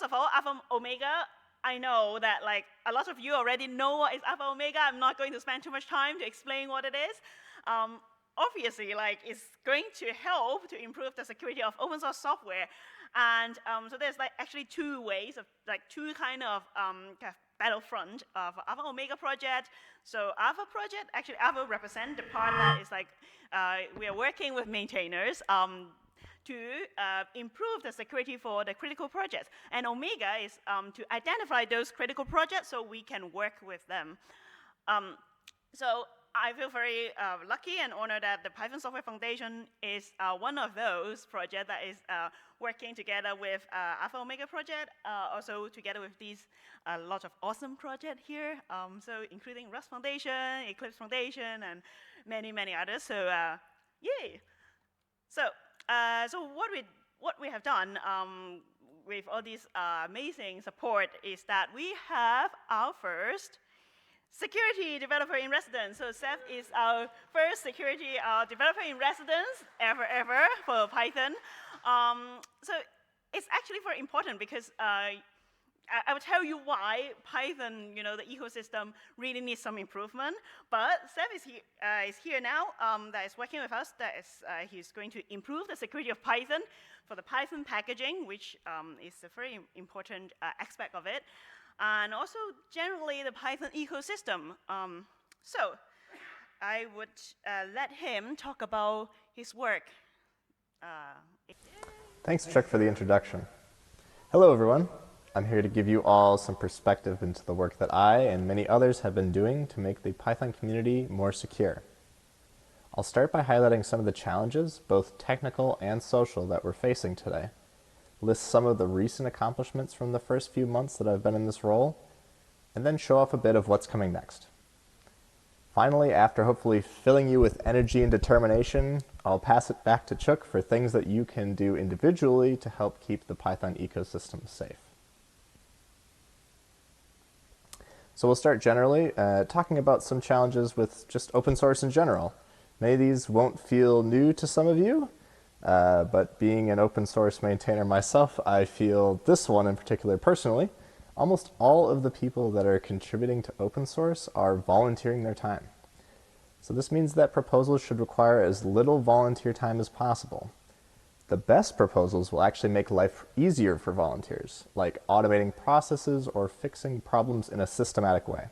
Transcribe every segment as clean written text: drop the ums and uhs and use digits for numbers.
first of all, Alpha Omega, I know that like a lot of you already know what is Alpha Omega. I'm not going to spend too much time to explain what it is. Obviously, like it's going to help to improve the security of open source software. And so there's like actually two ways of like two kind of battlefront of Alpha Omega project. So Alpha project, actually Alpha represents the part that is like we are working with maintainers to improve the security for the critical projects. And Omega is to identify those critical projects so we can work with them. So I feel very lucky and honored that the Python Software Foundation is one of those projects that is working together with Alpha Omega project, also together with these a lot of awesome projects here, so including Rust Foundation, Eclipse Foundation, and many, many others. So yay! So what we have done with all this amazing support is that we have our first Security Developer-in-Residence. So Seth is our first security developer-in-residence ever for Python. So it's actually very important because I will tell you why Python, the ecosystem really needs some improvement. But Seth is here now, that is working with us. That is, he's going to improve the security of Python for the Python packaging, which is a very important aspect of it. And also, generally, the Python ecosystem. So I would let him talk about his work. Thanks, Cheuk, for the introduction. Hello, everyone. I'm here to give you all some perspective into the work that I and many others have been doing to make the Python community more secure. I'll start by highlighting some of the challenges, both technical and social, that we're facing today, list some of the recent accomplishments from the first few months that I've been in this role, and then show off a bit of what's coming next. Finally, after hopefully filling you with energy and determination, I'll pass it back to Cheuk for things that you can do individually to help keep the Python ecosystem safe. So we'll start generally talking about some challenges with just open source in general. Many of these won't feel new to some of you, but being an open source maintainer myself, I feel this one in particular personally. Almost all of the people that are contributing to open source are volunteering their time. So this means that proposals should require as little volunteer time as possible. The best proposals will actually make life easier for volunteers, like automating processes or fixing problems in a systematic way.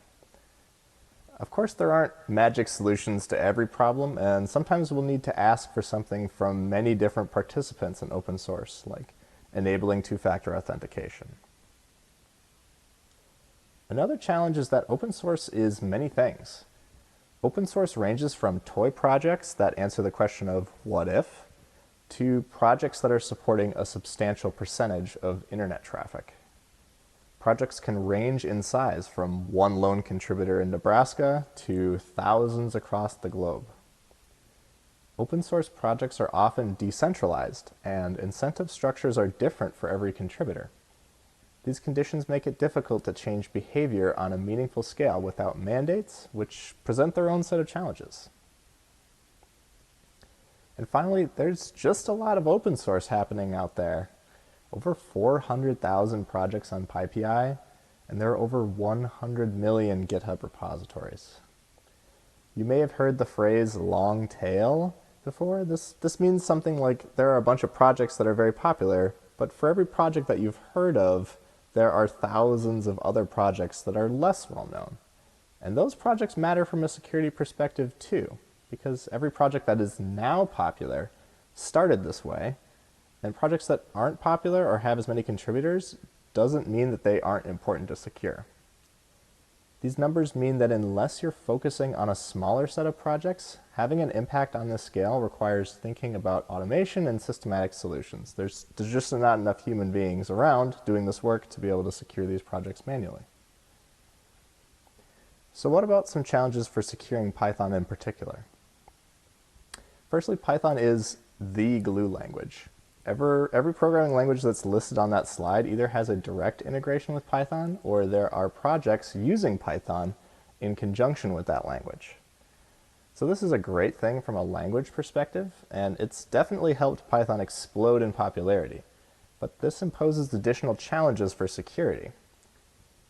Of course, there aren't magic solutions to every problem, and sometimes we'll need to ask for something from many different participants in open source, like enabling two-factor authentication. Another challenge is that open source is many things. Open source ranges from toy projects that answer the question of what if, to projects that are supporting a substantial percentage of internet traffic. Projects can range in size from one lone contributor in Nebraska to thousands across the globe. Open source projects are often decentralized, and incentive structures are different for every contributor. These conditions make it difficult to change behavior on a meaningful scale without mandates, which present their own set of challenges. And finally, there's just a lot of open source happening out there. Over 400,000 projects on PyPI, and there are over 100 million GitHub repositories. You may have heard the phrase long tail before. This means something like there are a bunch of projects that are very popular, but for every project that you've heard of, there are thousands of other projects that are less well known. And those projects matter from a security perspective too, because every project that is now popular started this way, and projects that aren't popular or have as many contributors doesn't mean that they aren't important to secure. These numbers mean that unless you're focusing on a smaller set of projects, having an impact on this scale requires thinking about automation and systematic solutions. There's just not enough human beings around doing this work to be able to secure these projects manually. So what about some challenges for securing Python in particular? Firstly, Python is the glue language. Every programming language that's listed on that slide either has a direct integration with Python or there are projects using Python in conjunction with that language. So this is a great thing from a language perspective, and it's definitely helped Python explode in popularity. but this imposes additional challenges for security.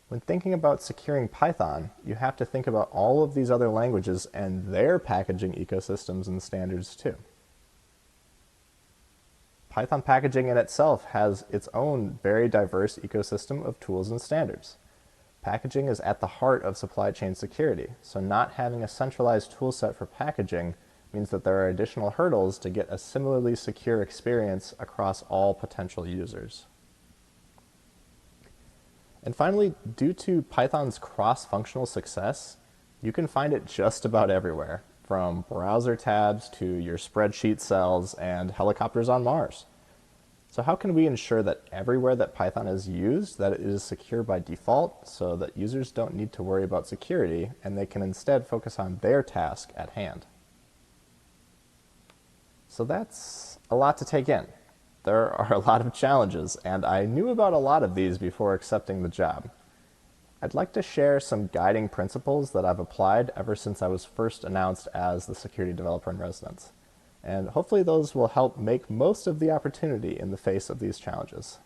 When thinking about securing Python, you have to think about all of these other languages and their packaging ecosystems and standards too. Python packaging in itself has its own very diverse ecosystem of tools and standards. Packaging is at the heart of supply chain security, so not having a centralized toolset for packaging means that there are additional hurdles to get a similarly secure experience across all potential users. And finally, due to Python's cross-functional success, you can find it just about everywhere, from browser tabs to your spreadsheet cells and helicopters on Mars. So how can we ensure that everywhere that Python is used, that it is secure by default so that users don't need to worry about security and they can instead focus on their task at hand? So that's a lot to take in. There are a lot of challenges, and I knew about a lot of these before accepting the job. I'd like to share some guiding principles that I've applied ever since I was first announced as the Security Developer-in-Residence. And hopefully those will help make most of the opportunity in the face of these challenges.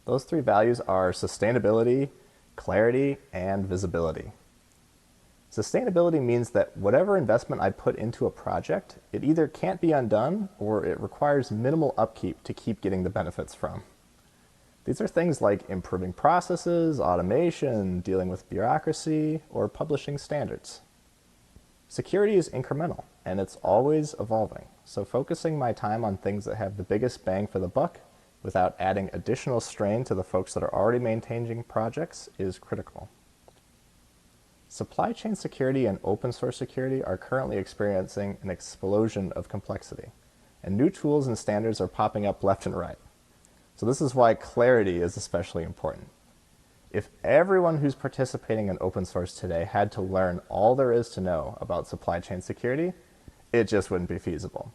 Those three values are sustainability, clarity, and visibility. Sustainability means that whatever investment I put into a project, it either can't be undone or it requires minimal upkeep to keep getting the benefits from. These are things like improving processes, automation, dealing with bureaucracy, or publishing standards. Security is incremental, and it's always evolving, so focusing my time on things that have the biggest bang for the buck without adding additional strain to the folks that are already maintaining projects is critical. Supply chain security and open source security are currently experiencing an explosion of complexity, and new tools and standards are popping up left and right. So this is why clarity is especially important. If everyone who's participating in open source today had to learn all there is to know about supply chain security, it just wouldn't be feasible.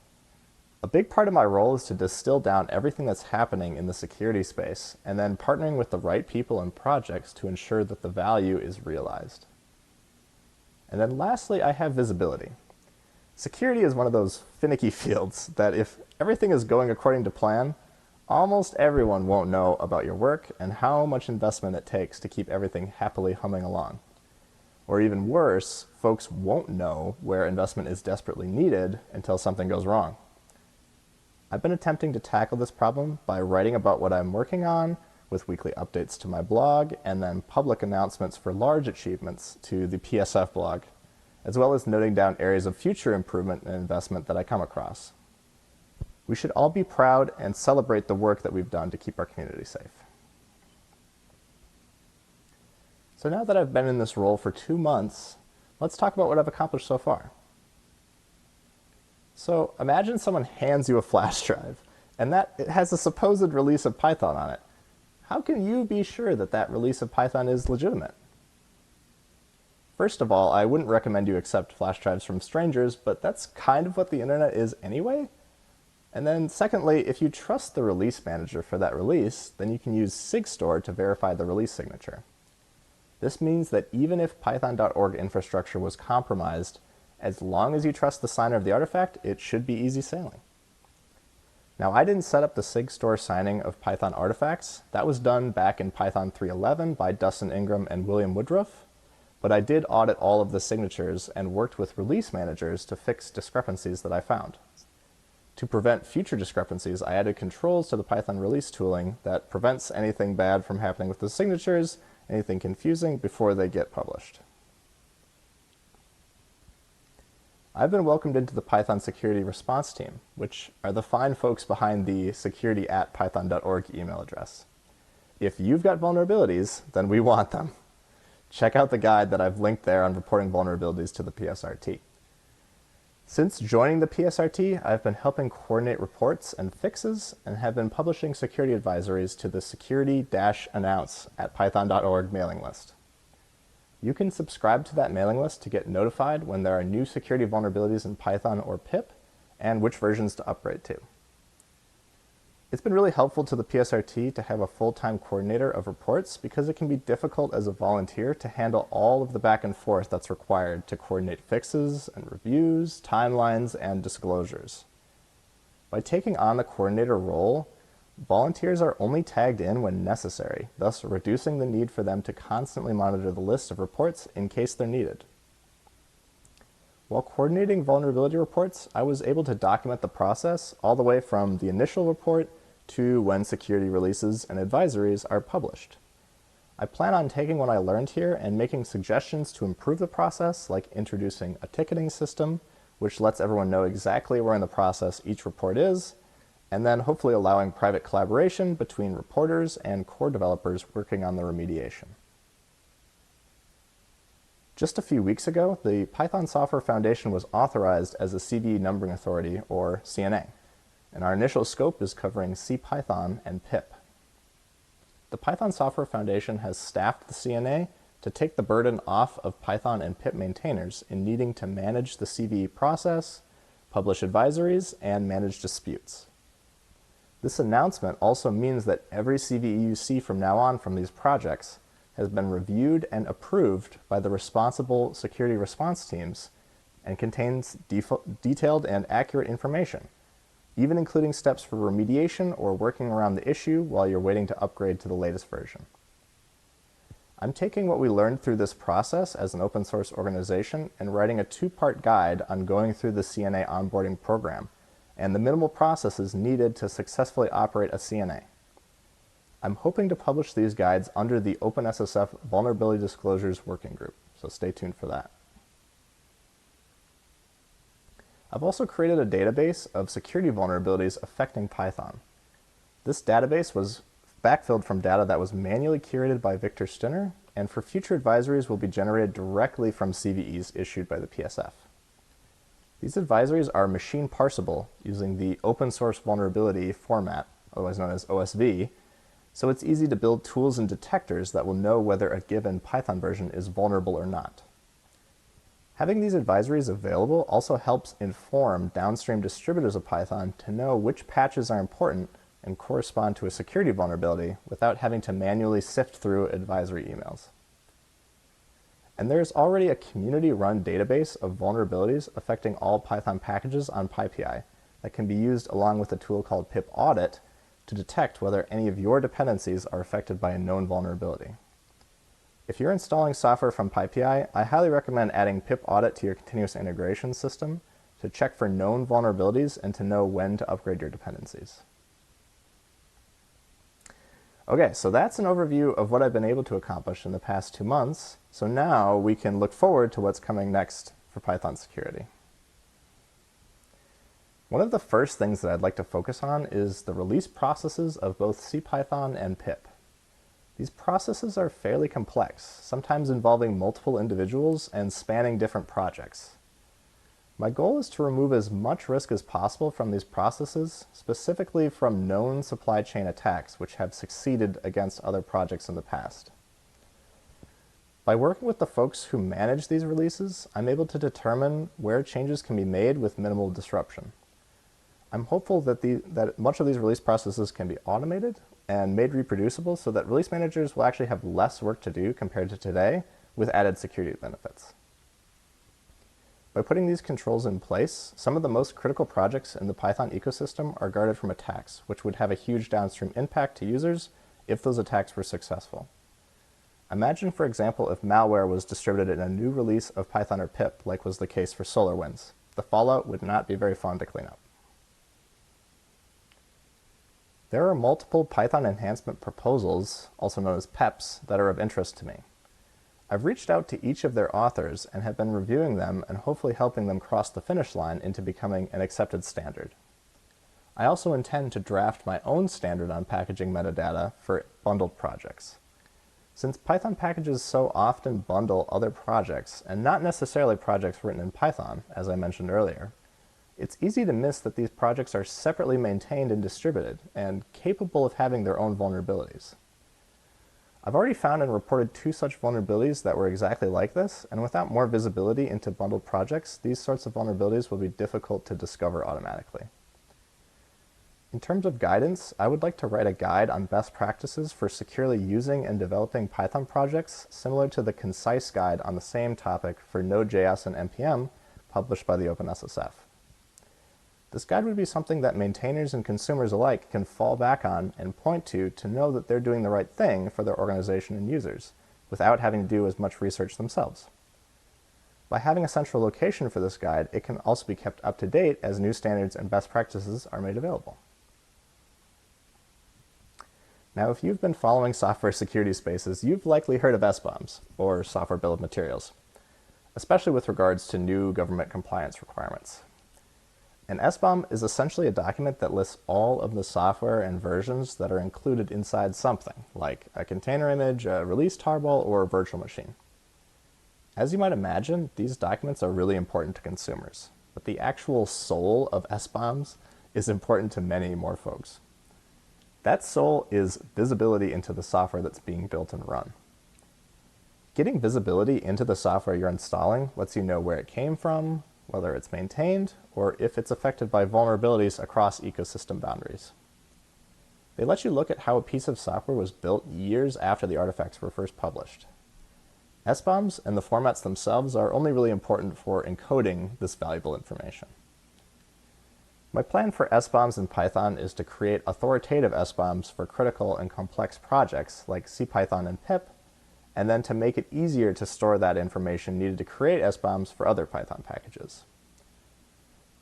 A big part of my role is to distill down everything that's happening in the security space and then partnering with the right people and projects to ensure that the value is realized. And then lastly, I have visibility. Security is one of those finicky fields that if everything is going according to plan, almost everyone won't know about your work and how much investment it takes to keep everything happily humming along. Or even worse, folks won't know where investment is desperately needed until something goes wrong. I've been attempting to tackle this problem by writing about what I'm working on, with weekly updates to my blog, and then public announcements for large achievements to the PSF blog, as well as noting down areas of future improvement and investment that I come across. We should all be proud and celebrate the work that we've done to keep our community safe. So now that I've been in this role for 2 months, let's talk about what I've accomplished so far. So imagine someone hands you a flash drive, and that it has a supposed release of Python on it. How can you be sure that that release of Python is legitimate? First of all, I wouldn't recommend you accept flash drives from strangers, but that's kind of what the internet is anyway. And then secondly, if you trust the release manager for that release, then you can use SigStore to verify the release signature. This means that even if python.org infrastructure was compromised, as long as you trust the signer of the artifact, it should be easy sailing. Now, I didn't set up the SigStore signing of Python artifacts. That was done back in Python 3.11 by Dustin Ingram and William Woodruff, but I did audit all of the signatures and worked with release managers to fix discrepancies that I found. To prevent future discrepancies, I added controls to the Python release tooling that prevents anything bad from happening with the signatures, anything confusing, before they get published. I've been welcomed into the Python security response team, which are the fine folks behind the security@python.org email address. If you've got vulnerabilities, then we want them. Check out the guide that I've linked there on reporting vulnerabilities to the PSRT. Since joining the PSRT, I've been helping coordinate reports and fixes and have been publishing security advisories to the security-announce at python.org mailing list. You can subscribe to that mailing list to get notified when there are new security vulnerabilities in Python or pip and which versions to upgrade to. It's been really helpful to the PSRT to have a full-time coordinator of reports because it can be difficult as a volunteer to handle all of the back and forth that's required to coordinate fixes and reviews, timelines, and disclosures. By taking on the coordinator role, volunteers are only tagged in when necessary, thus reducing the need for them to constantly monitor the list of reports in case they're needed. While coordinating vulnerability reports, I was able to document the process all the way from the initial report to when security releases and advisories are published. I plan on taking what I learned here and making suggestions to improve the process, like introducing a ticketing system, which lets everyone know exactly where in the process each report is, and then hopefully allowing private collaboration between reporters and core developers working on the remediation. Just a few weeks ago, the Python Software Foundation was authorized as a CVE numbering authority, or CNA, and our initial scope is covering CPython and pip. The Python Software Foundation has staffed the CNA to take the burden off of Python and pip maintainers in needing to manage the CVE process, publish advisories, and manage disputes. This announcement also means that every CVE you see from now on from these projects has been reviewed and approved by the responsible security response teams and contains detailed and accurate information, even including steps for remediation or working around the issue while you're waiting to upgrade to the latest version. I'm taking what we learned through this process as an open source organization and writing a 2-part guide on going through the CNA onboarding program and the minimal processes needed to successfully operate a CNA. I'm hoping to publish these guides under the OpenSSF Vulnerability Disclosures Working Group, so stay tuned for that. I've also created a database of security vulnerabilities affecting Python. This database was backfilled from data that was manually curated by Victor Stinner, and for future advisories will be generated directly from CVEs issued by the PSF. These advisories are machine parsable using the open source vulnerability format, otherwise known as OSV, so it's easy to build tools and detectors that will know whether a given Python version is vulnerable or not. Having these advisories available also helps inform downstream distributors of Python to know which patches are important and correspond to a security vulnerability without having to manually sift through advisory emails. And there's already a community-run database of vulnerabilities affecting all Python packages on PyPI that can be used along with a tool called pip audit to detect whether any of your dependencies are affected by a known vulnerability. If you're installing software from PyPI, I highly recommend adding pip audit to your continuous integration system to check for known vulnerabilities and to know when to upgrade your dependencies. Okay, so that's an overview of what I've been able to accomplish in the past 2 months. So now we can look forward to what's coming next for Python security. One of the first things that I'd like to focus on is the release processes of both CPython and pip. These processes are fairly complex, sometimes involving multiple individuals and spanning different projects. My goal is to remove as much risk as possible from these processes, specifically from known supply chain attacks which have succeeded against other projects in the past. By working with the folks who manage these releases, I'm able to determine where changes can be made with minimal disruption. I'm hopeful that much of these release processes can be automated and made reproducible so that release managers will actually have less work to do compared to today with added security benefits. By putting these controls in place, some of the most critical projects in the Python ecosystem are guarded from attacks, which would have a huge downstream impact to users if those attacks were successful. Imagine, for example, if malware was distributed in a new release of Python or pip, like was the case for SolarWinds. The fallout would not be very fun to clean up. There are multiple Python enhancement proposals, also known as PEPs, that are of interest to me. I've reached out to each of their authors and have been reviewing them and hopefully helping them cross the finish line into becoming an accepted standard. I also intend to draft my own standard on packaging metadata for bundled projects. Since Python packages so often bundle other projects, and not necessarily projects written in Python, as I mentioned earlier, it's easy to miss that these projects are separately maintained and distributed, and capable of having their own vulnerabilities. I've already found and reported 2 such vulnerabilities that were exactly like this, and without more visibility into bundled projects, these sorts of vulnerabilities will be difficult to discover automatically. In terms of guidance, I would like to write a guide on best practices for securely using and developing Python projects, similar to the concise guide on the same topic for Node.js and NPM published by the OpenSSF. This guide would be something that maintainers and consumers alike can fall back on and point to know that they're doing the right thing for their organization and users, without having to do as much research themselves. By having a central location for this guide, it can also be kept up to date as new standards and best practices are made available. Now, if you've been following software security spaces, you've likely heard of SBOMs, or Software Bill of Materials, especially with regards to new government compliance requirements. An SBOM is essentially a document that lists all of the software and versions that are included inside something, like a container image, a release tarball, or a virtual machine. As you might imagine, these documents are really important to consumers, but the actual soul of SBOMs is important to many more folks. That soul is visibility into the software that's being built and run. Getting visibility into the software you're installing lets you know where it came from, whether it's maintained, or if it's affected by vulnerabilities across ecosystem boundaries. They let you look at how a piece of software was built years after the artifacts were first published. SBOMs and the formats themselves are only really important for encoding this valuable information. My plan for SBOMs in Python is to create authoritative SBOMs for critical and complex projects like CPython and pip, and then to make it easier to store that information needed to create SBOMs for other Python packages.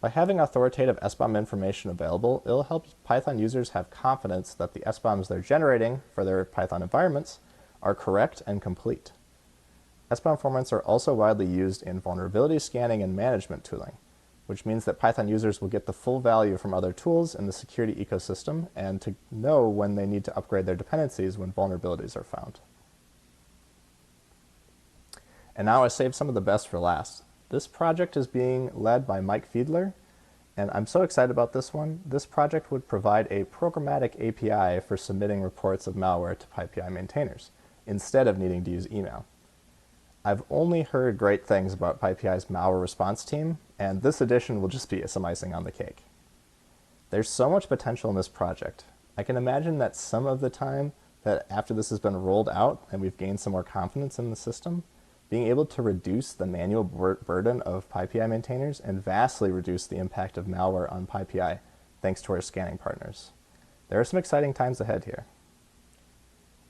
By having authoritative SBOM information available, it'll help Python users have confidence that the SBOMs they're generating for their Python environments are correct and complete. SBOM formats are also widely used in vulnerability scanning and management tooling, which means that Python users will get the full value from other tools in the security ecosystem and to know when they need to upgrade their dependencies when vulnerabilities are found. And now I saved some of the best for last. This project is being led by Mike Fiedler, and I'm so excited about this one. This project would provide a programmatic API for submitting reports of malware to PyPI maintainers, instead of needing to use email. I've only heard great things about PyPI's malware response team, and this addition will just be some icing on the cake. There's so much potential in this project. I can imagine that some of the time that after this has been rolled out and we've gained some more confidence in the system, being able to reduce the manual burden of PyPI maintainers and vastly reduce the impact of malware on PyPI thanks to our scanning partners. There are some exciting times ahead here.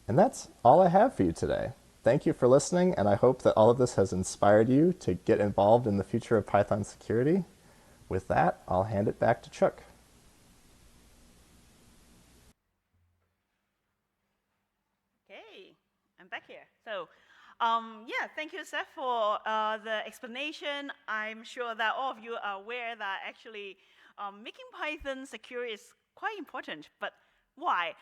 And that's all I have for you today. Thank you for listening, and I hope that all of this has inspired you to get involved in the future of Python security. With that, I'll hand it back to Cheuk. Okay, I'm back here. So, yeah, thank you, Seth, for the explanation. I'm sure that all of you are aware that actually making Python secure is quite important, but why?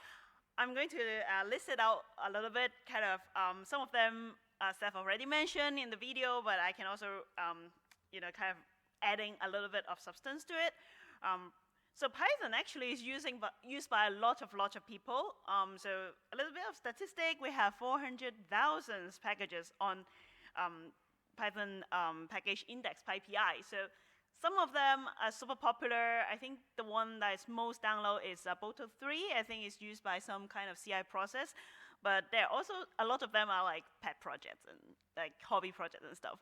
I'm going to list it out a little bit, kind of some of them Seth already mentioned in the video, but I can also, kind of adding a little bit of substance to it. So Python actually is used by a lot of people. So a little bit of statistic, we have 400,000 packages on Python package index PyPI. So some of them are super popular. I think the one that is most downloaded is Boto 3. I think it's used by some kind of CI process. But there are also a lot of them are like pet projects and like hobby projects and stuff.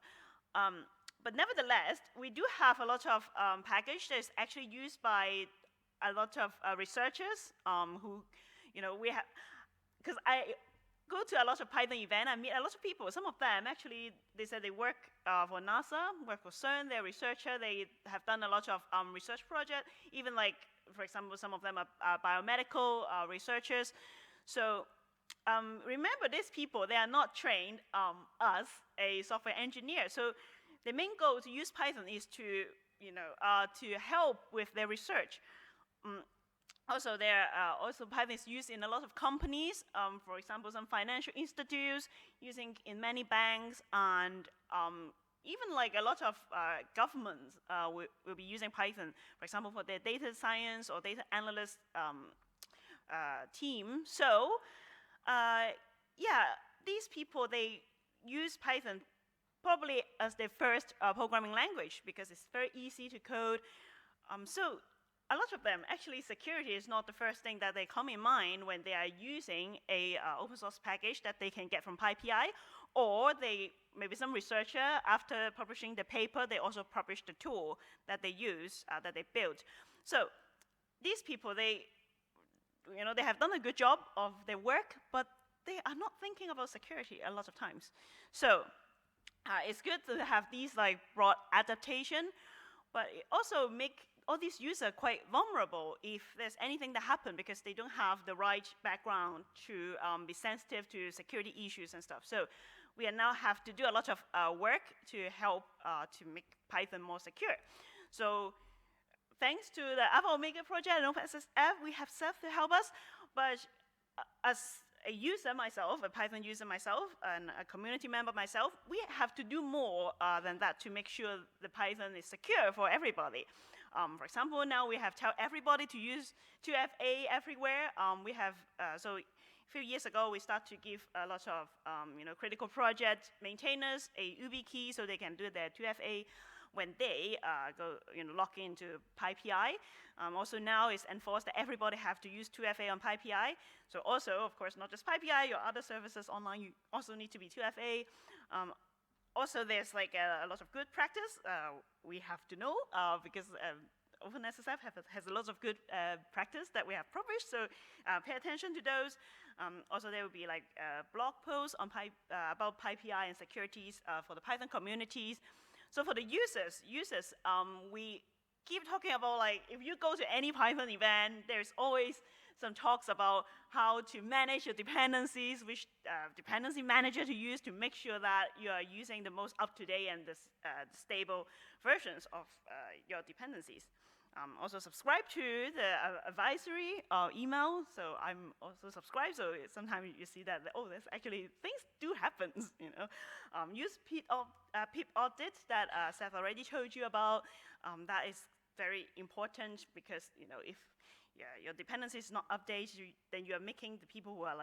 But nevertheless, we do have a lot of package that is actually used by a lot of researchers who, we have, because I go to a lot of Python events, I meet a lot of people. Some of them actually, they said they work for NASA, work for CERN, they're a researcher, they have done a lot of research projects, even like, for example, some of them are biomedical researchers. So remember these people, they are not trained as a software engineer. So the main goal to use Python is to, to help with their research. Also, Python is used in a lot of companies. For example, some financial institutes using in many banks, and even like a lot of governments will be using Python. For example, for their data science or data analyst team. So, yeah, these people they use Python probably as their first programming language because it's very easy to code. So a lot of them, actually security is not the first thing that they come in mind when they are using a open source package that they can get from PyPI, or maybe some researcher, after publishing the paper, they also publish the tool that they use, that they built. So these people, they have done a good job of their work, but they are not thinking about security a lot of times. So it's good to have these broad adaptation, but it also make all these users quite vulnerable if there's anything that happens because they don't have the right background to be sensitive to security issues and stuff. So we now have to do a lot of work to help to make Python more secure. So thanks to the Alpha Omega project and OpenSSF, we have Seth to help us. But as a user myself, a Python user myself, and a community member myself, we have to do more than that to make sure the Python is secure for everybody. For example, now we have tell everybody to use 2FA everywhere. We have so a few years ago we start to give a lot of critical project maintainers a UB key so they can do their 2FA when they log into PyPI. Also now it's enforced that everybody have to use 2FA on PyPI. So also, of course, not just PyPI, your other services online, you also need to be 2FA. Also, there's a lot of good practice we have to know because OpenSSF has a lot of good practice that we have published, so pay attention to those. Also, there will be blog posts on about PyPI and securities for the Python communities. So for the users, we keep talking about if you go to any Python event, there's always some talks about how to manage your dependencies, which dependency manager to use to make sure that you are using the most up-to-date and the stable versions of your dependencies. Also subscribe to the advisory email, so I'm also subscribed, so sometimes you see that, oh, there's actually, things do happen, use pip audit that Seth already told you about. That is very important because, if your dependency is not updated, then you are making the people who are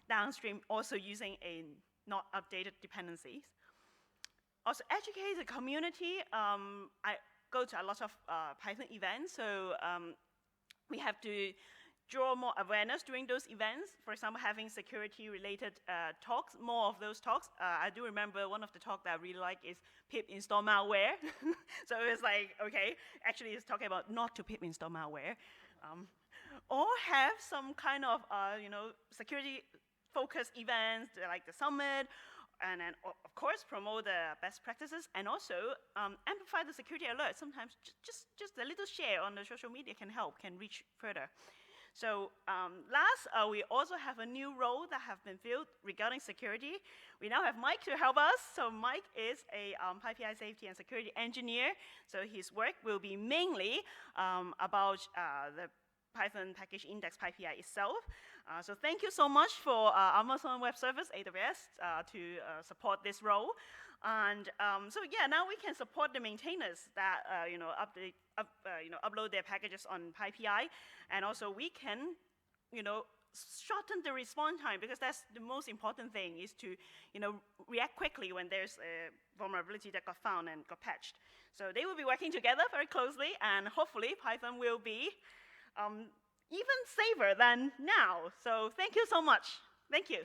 downstream also using a not updated dependencies. Also educate the community. I go to a lot of Python events, so we have to draw more awareness during those events. For example, having security-related talks, more of those talks. I do remember one of the talks that I really like is pip install malware. So it's okay, actually it's talking about not to pip install malware. Or have some kind of security-focused events like the summit, and then, of course, promote the best practices, and also amplify the security alert. Sometimes just a little share on the social media can help, can reach further. So last, we also have a new role that have been filled regarding security. We now have Mike to help us. So Mike is a PyPI safety and security engineer. So his work will be mainly about the Python package index PyPI itself. So thank you so much for Amazon Web Service, AWS, to support this role. And so yeah, now we can support the maintainers that upload their packages on PyPI, and also we can shorten the response time, because that's the most important thing, is to react quickly when there's a vulnerability that got found and got patched. So they will be working together very closely, and hopefully Python will be even safer than now. So thank you so much. Thank you.